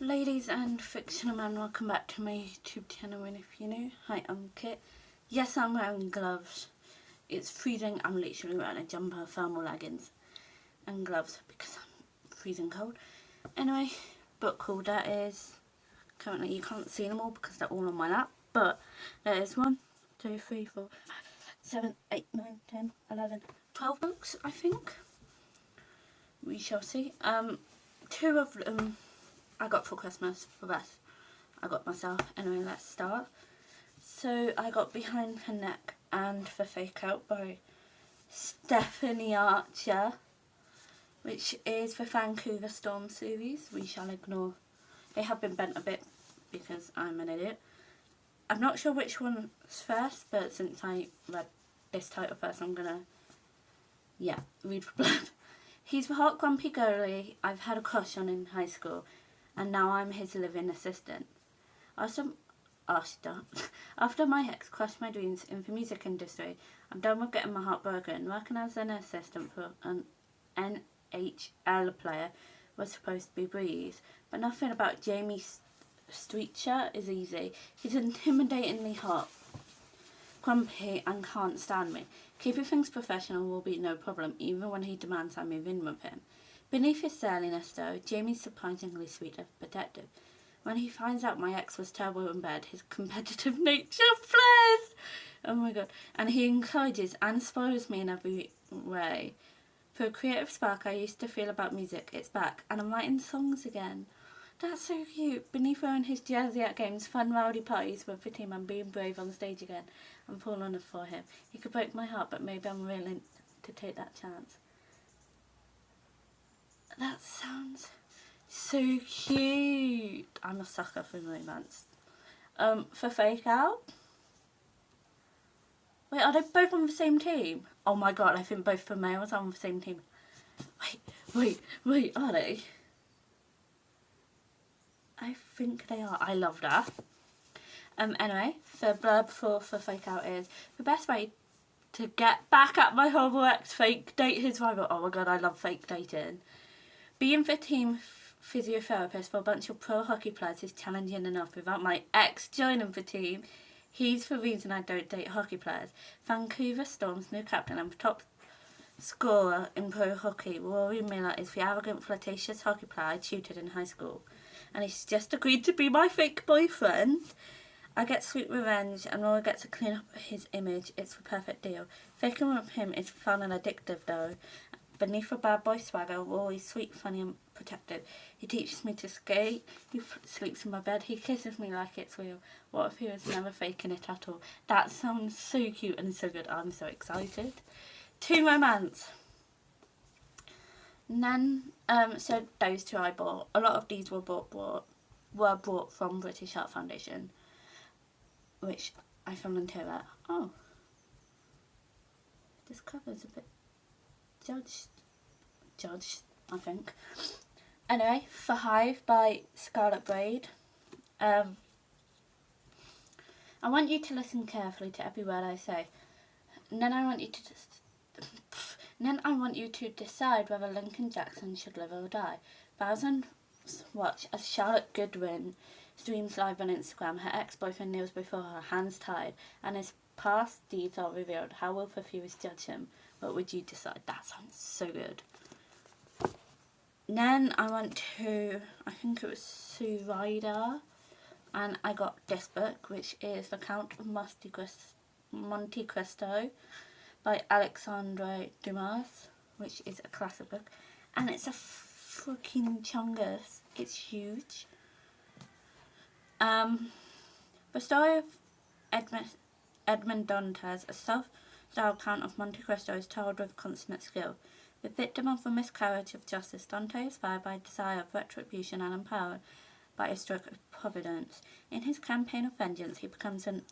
Ladies and fictional men, welcome back to my YouTube channel, and if you're new, hi, I'm Kit. Yes, I'm wearing gloves. It's freezing. I'm literally wearing a jumper, thermal leggings and gloves because I'm freezing cold. Anyway, book haul, that is, currently you can't see them all because they're all on my lap, but there is 1, 2, 3, 4, 5, 7, 8, 9, 10, 11, 12 books, I think. We shall see. 2 of them I got for Christmas. The rest I got myself. Anyway, let's start. So I got Behind Her Neck and The Fake Out by Stephanie Archer, which is the Vancouver Storm series. We shall ignore. They have been bent a bit because I'm an idiot. I'm not sure which one's first, but since I read this title first, I'm gonna, read the blurb. He's the hot grumpy girlie I've had a crush on in high school, and now I'm his living assistant. After my ex crushed my dreams in the music industry, I'm done with getting my heart broken. Working as an assistant for an NHL player was supposed to be breeze, but nothing about Jamie Streeter is easy. He's intimidatingly hot, grumpy, and can't stand me. Keeping things professional will be no problem, even when he demands I move in with him. Beneath his surliness, though, Jamie's surprisingly sweet and protective. When he finds out my ex was terrible in bed, his competitive nature flares. Oh my god. And he encourages and spoils me in every way. For a creative spark I used to feel about music, it's back, and I'm writing songs again. That's so cute. Beneath wearing his jersey at games, fun rowdy parties with the team, and being brave on stage again. I'm full honoured for him. He could break my heart, but maybe I'm willing to take that chance. That sounds so cute. I'm a sucker for romance. For Fake Out. Wait, are they both on the same team? Oh my god, I think both the males are on the same team. Wait, are they? I think they are. I love that. Anyway, the blurb for Fake Out is, the best way to get back at my horrible ex, fake date his rival. Oh my god, I love fake dating. Being the team physiotherapist for a bunch of pro hockey players is challenging enough without my ex joining the team. He's the reason I don't date hockey players. Vancouver Storm's new captain and top scorer in pro hockey, Rory Miller, is the arrogant, flirtatious hockey player I tutored in high school. And he's just agreed to be my fake boyfriend. I get sweet revenge, and Rory gets to clean up his image. It's the perfect deal. Faking with him is fun and addictive, though. Beneath a bad boy swagger, Rory's sweet, funny, and protective. He teaches me to skate. He sleeps in my bed. He kisses me like it's real. What if he was never faking it at all? That sounds so cute and so good. I'm so excited. Teen romance. Then, so those 2 I bought. A lot of these were brought from British Heart Foundation, which I fell into that. Oh, this cover's a bit judged, I think. Anyway, The Hive by Scarlet Braid. I want you to listen carefully to every word I say. And then I want you to decide whether Lincoln Jackson should live or die. Thousands watch as Charlotte Goodwin streams live on Instagram. Her ex-boyfriend kneels before her, hands tied, and his past deeds are revealed. How will the viewers judge him? What would you decide? That sounds so good. Then I went to, I think it was Sue Ryder, and I got this book, which is The Count of Monte Cristo by Alexandre Dumas, which is a classic book, and it's a freaking chungus. It's huge. The story of Edmond Dantes, a self-styled Count of Monte Cristo, is told with consummate skill. The victim of a miscarriage of justice, Dante is fired by a desire of retribution and empowered by a stroke of providence. In his campaign of vengeance, he becomes an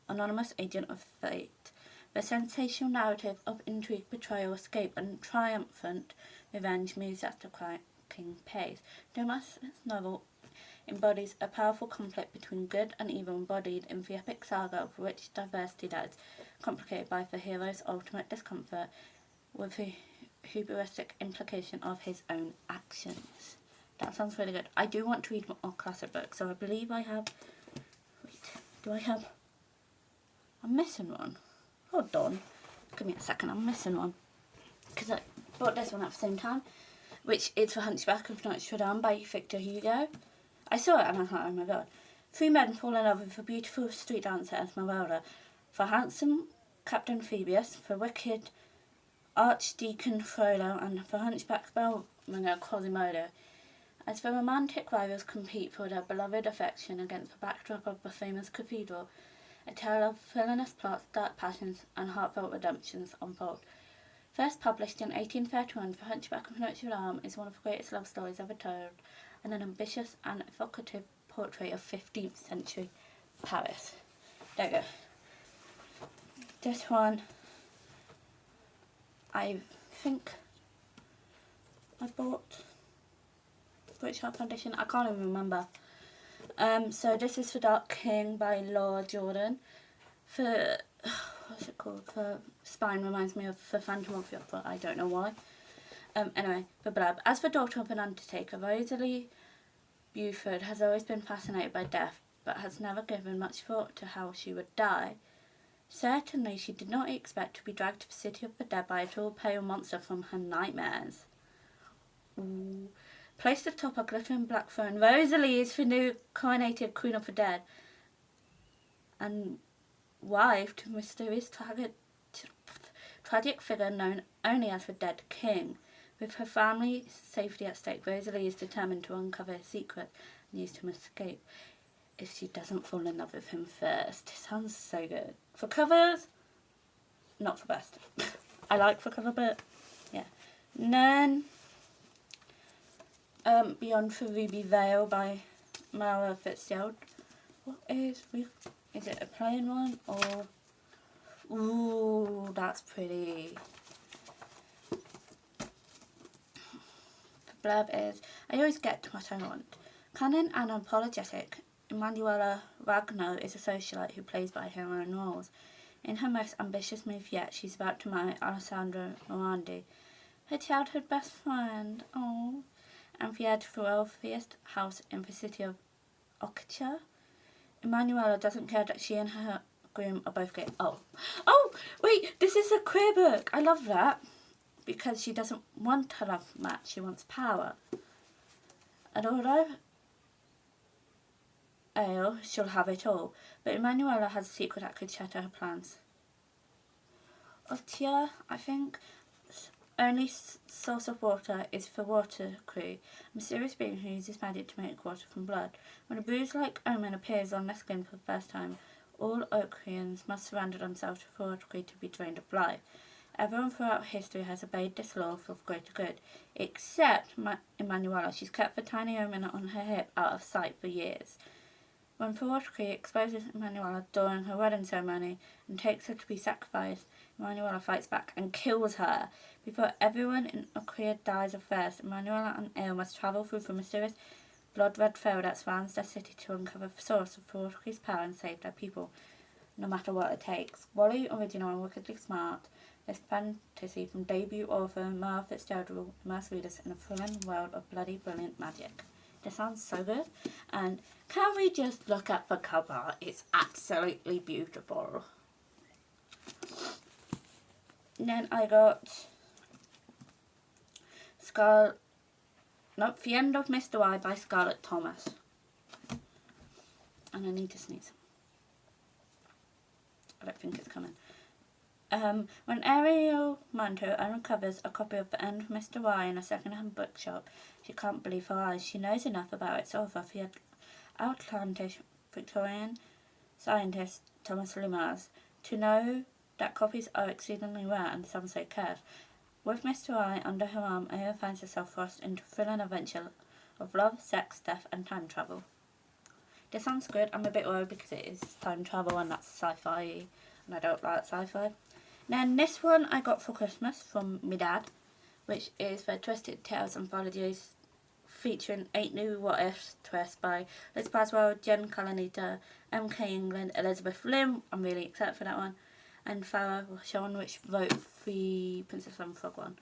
anonymous agent of fate. The sensational narrative of intrigue, betrayal, escape, and triumphant revenge moves at a cracking pace. Dumas' novel embodies a powerful conflict between good and evil, embodied in the epic saga of rich diversity that is complicated by the hero's ultimate discomfort with the hubristic implication of his own actions. That sounds really good. I do want to read more classic books, so I believe I have... Wait, do I have... I'm missing one. Hold on. Give me a second, I'm missing one. Because I bought this one at the same time, which is The Hunchback of Notre Dame by Victor Hugo. I saw it and I thought, oh my god. Three men fall in love with a beautiful street dancer, Esmeralda. For handsome Captain Phoebus, for wicked Archdeacon Frollo, and for hunchback bellringer Quasimodo. As the romantic rivals compete for their beloved affection against the backdrop of the famous cathedral, a tale of villainous plots, dark passions, and heartfelt redemptions unfold. First published in 1831, The Hunchback of Notre Dame is one of the greatest love stories ever told, and an ambitious and evocative portrait of 15th century Paris. There you go. This one, I think I bought British Heart Foundation. I can't even remember. So this is The Dark King by Laura Jordan. For what's it called? The spine reminds me of The Phantom of the Opera. I don't know why. Anyway, the blurb. As the daughter of an undertaker, Rosalie Buford has always been fascinated by death, but has never given much thought to how she would die. Certainly, she did not expect to be dragged to the city of the dead by a tall, pale monster from her nightmares. Ooh. Placed atop a glittering black throne, Rosalie is the new coronated Queen of the Dead and wife to a mysterious tragic figure known only as the Dead King. With her family's safety at stake, Rosalie is determined to uncover his secret and use him to escape if she doesn't fall in love with him first. It sounds so good. For covers, not the best. I like the cover, but yeah. And then Beyond the Ruby Veil by Mara Fitzgerald. What is it a plain one or... Ooh, that's pretty. The blurb is, I always get what I want. Cunning and unapologetic, Emanuela Ragno is a socialite who plays by her own rules. In her most ambitious move yet, she's about to marry Alessandro Morandi, her childhood best friend. Oh, and the heir to the wealthiest house in the city of Okja. Emanuela doesn't care that she and her groom are both gay. Oh, wait, this is a queer book. I love that. Because she doesn't want a love match, she wants power. And although she'll have it all, but Emanuela has a secret that could shatter her plans. Okja, I think, only source of water is the water crew, a mysterious being who uses magic to make water from blood. When a bruise-like omen appears on their skin for the first time, all Okrians must surrender themselves to the water crew to be drained of life. Everyone throughout history has obeyed this law for the greater good, except Emanuela. She's kept the tiny omen on her hip out of sight for years. When the water crew exposes Emanuela during her wedding ceremony and takes her to be sacrificed, Emanuela fights back and kills her. Before everyone in Okria dies of thirst, Emanuela and Ale must travel through the mysterious blood-red trail that surrounds their city to uncover the source of the water crew's power and save their people, no matter what it takes. Wholly original and wickedly smart, this fantasy from debut author Mara Fitzgerald will immerse readers in a thrilling world of bloody brilliant magic. This sounds so good. And can we just look at the cover? It's absolutely beautiful. And then I got The End of Mr. Y by Scarlett Thomas. And I need to sneeze. I don't think it's coming. When Ariel Manto uncovers a copy of The End of Mr. Y in a second-hand bookshop, she can't believe her eyes. She knows enough about its author, the outlandish Victorian scientist Thomas Loomis, to know that copies are exceedingly rare and some say scarce. With Mr. Y under her arm, Ariel finds herself thrust into a thrilling adventure of love, sex, death, and time travel. This sounds good. I'm a bit worried because it is time travel and that's sci-fi, and I don't like sci-fi. Then this one I got for Christmas from my dad, which is the Twisted Tales anthologies featuring 8 new what-ifs twists by Liz Braswell, Jen Calanita, M.K. England, Elizabeth Lim, I'm really excited for that one, and Farah Sean, which wrote the Princess and the Frog one.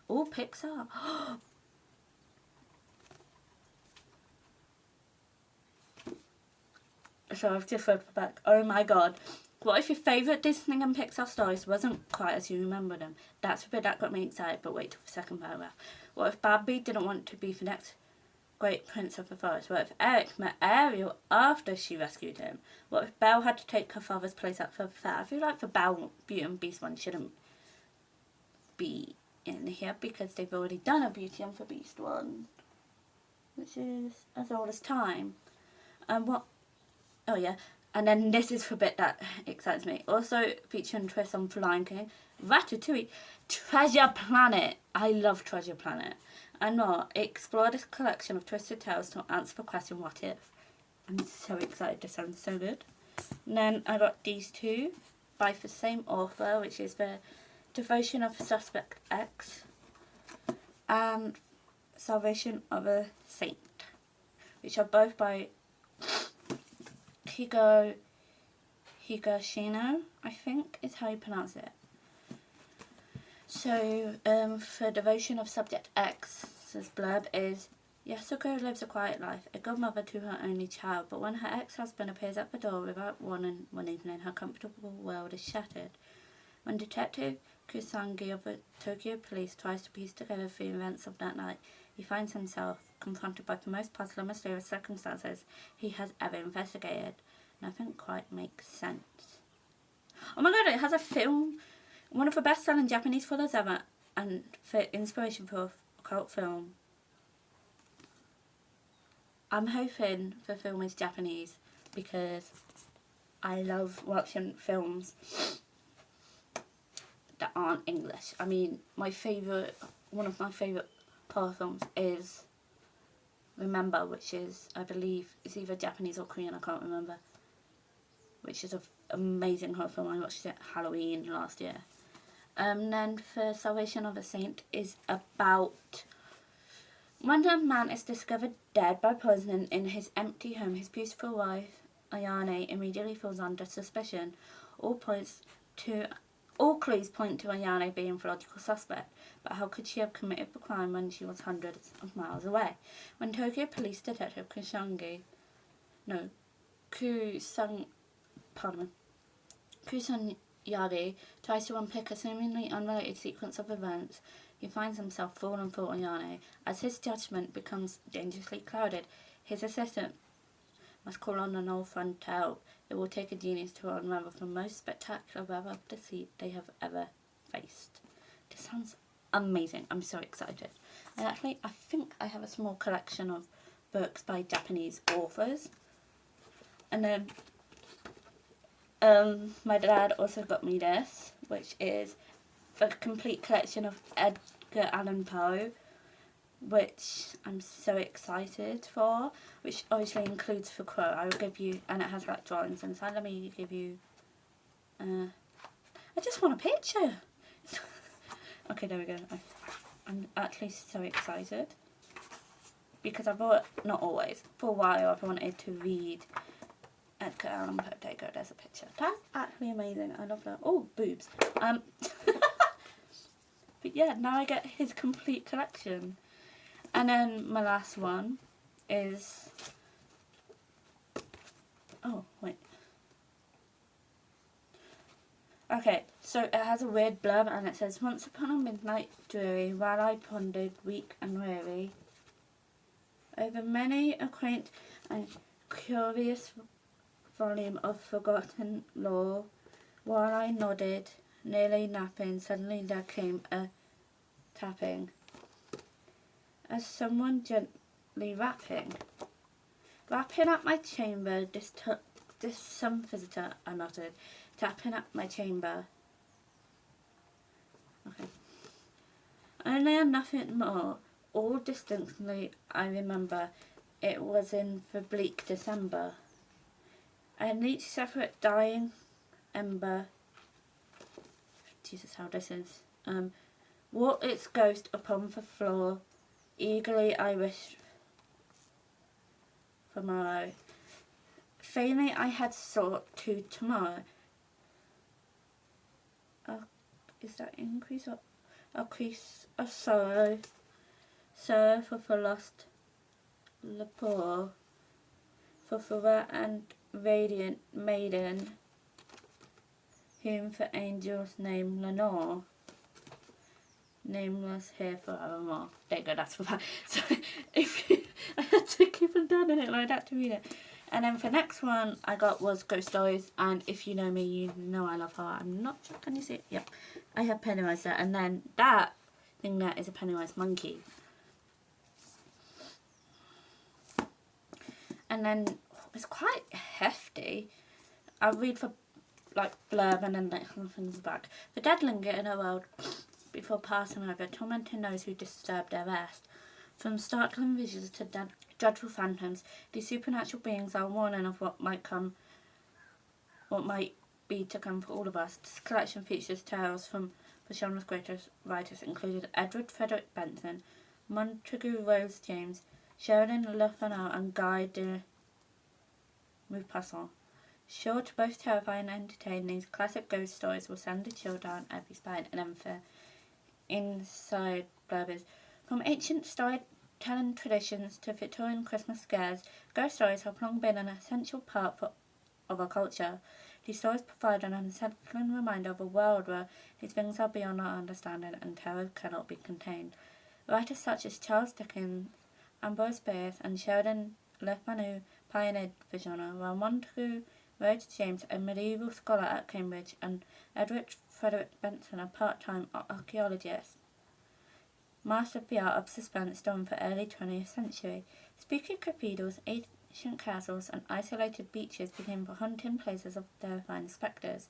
All Pixar. So I've just read the back. Oh my god. What if your favourite Disney and Pixar stories wasn't quite as you remember them? That's the bit that got me excited, but wait till the second paragraph. What if Bambi didn't want to be the next great prince of the forest? What if Eric met Ariel after she rescued him? What if Belle had to take her father's place at the fair? I feel like the Belle, Beauty and Beast one shouldn't be in here because they've already done a Beauty and the Beast one, which is as old as time. And what? Oh yeah. And then this is the bit that excites me. Also featuring twists on The Lion King, Ratatouille, Treasure Planet. I love Treasure Planet. And more. Explore this collection of twisted tales to answer the question, what if? I'm so excited. This sounds so good. And then I got these two by the same author, which is the Devotion of Suspect X and Salvation of a Saint, which are both by Higashino, I think is how you pronounce it. So, for Devotion of Subject X's blurb is, Yasuko lives a quiet life, a good mother to her only child, but when her ex-husband appears at the door without warning one evening, her comfortable world is shattered. When Detective Kusanagi of the Tokyo Police tries to piece together the events of that night, he finds himself confronted by the most puzzling, mysterious circumstances he has ever investigated. Nothing quite makes sense. Oh my god, it has a film, one of the best-selling Japanese thrillers ever, and for inspiration for a cult film. I'm hoping the film is Japanese because I love watching films that aren't English. I mean, one of my favourite horror films is Remember, which is, I believe, it's either Japanese or Korean, I can't remember, which is an amazing horror film. I watched it at Halloween last year. Then for Salvation of a Saint is about when a man is discovered dead by poisoning in his empty home, his beautiful wife, Ayane, immediately falls under suspicion. All clues point to Ayane being the logical suspect, but how could she have committed the crime when she was hundreds of miles away? When Tokyo Police Detective Kusanagi tries to unpick a seemingly unrelated sequence of events, he finds himself falling for Ayane. As his judgment becomes dangerously clouded, his assistant must call on an old friend to help. It will take a genius to unravel the most spectacular web of deceit they have ever faced. This sounds amazing. I'm so excited. And actually, I think I have a small collection of books by Japanese authors. And then my dad also got me this, which is a complete collection of Edgar Allan Poe, which I'm so excited for, which obviously includes The Crow. I will give you, and it has like drawings inside. Let me give you, I just want a picture. Okay, there we go. I'm actually so excited because I've not always, for a while I've wanted to read Edgar Allan Poe. There you go, there's a picture. That's actually amazing. I love that. Oh, boobs. But yeah, now I get his complete collection. And then my last one is, oh wait, okay, so it has a weird blurb and it says, once upon a midnight dreary, while I pondered weak and weary over many a quaint and curious volume of forgotten lore, while I nodded, nearly napping, suddenly there came a tapping, as someone gently rapping at my chamber. This some visitor, I muttered, tapping at my chamber. Okay. Only and nothing more. All distinctly I remember, it was in the bleak December, and each separate dying ember, Jesus, how this is, wrought its ghost upon the floor. Eagerly I wished for morrow. Vainly I had sought to tomorrow. Is that increase or increase of sorrow? Sorrow for the lost, the poor, for the rare and radiant maiden, whom for angels name Lenore, nameless here forevermore. There you go, that's for that. So if you, I had to keep on turning it like that to read it. And then for next one I got was Ghost Stories, and if you know me, you know I love horror. I'm not sure, can you see it? Yep. I have Pennywise there, and then that thing there is a Pennywise monkey. And then it's quite hefty. I'll read for like blurb and then like things back. The dead linger in a world before passing over, tormenting those who disturb their rest. From startling visions to dreadful phantoms, these supernatural beings are a warning of what might be to come for all of us. This collection features tales from the genre's greatest writers, including Edward Frederick Benson, Montague Rose James, Sheridan Le Fanu, and Guy de Maupassant. Sure to both terrify and entertain, these classic ghost stories will send a chill down every spine. And then for inside blurbers, from ancient storytelling traditions to Victorian Christmas scares, ghost stories have long been an essential part of our culture. These stories provide an unsettling reminder of a world where these things are beyond our understanding and terror cannot be contained. Writers such as Charles Dickens, Ambrose Bierce, and Sheridan Le Fanu pioneered the genre, while Montague Rhodes James, a medieval scholar at Cambridge, and Edward Frederick Benson, a part-time archaeologist, mastered the art of suspense during the early 20th century. Spooky cathedrals, ancient castles, and isolated beaches became the hunting places of terrifying spectres.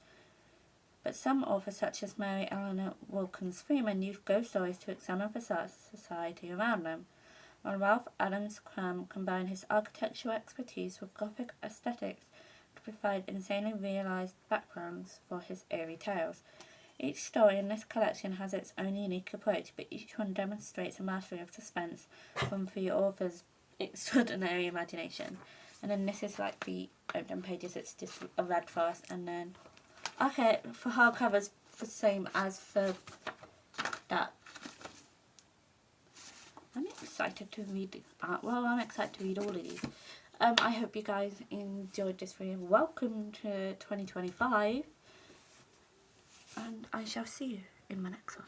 But some authors, such as Mary Eleanor Wilkins Freeman, used ghost stories to examine the society around them, while Ralph Adams Cram combined his architectural expertise with Gothic aesthetics to provide insanely realised backgrounds for his eerie tales. Each story in this collection has its own unique approach, but each one demonstrates a mastery of suspense from the author's extraordinary imagination. And then this is like the open pages, it's just a red forest, and then okay, for hardcovers, the same as for that. I'm excited to read I'm excited to read all of these. I hope you guys enjoyed this video. Welcome to 2025, and I shall see you in my next one.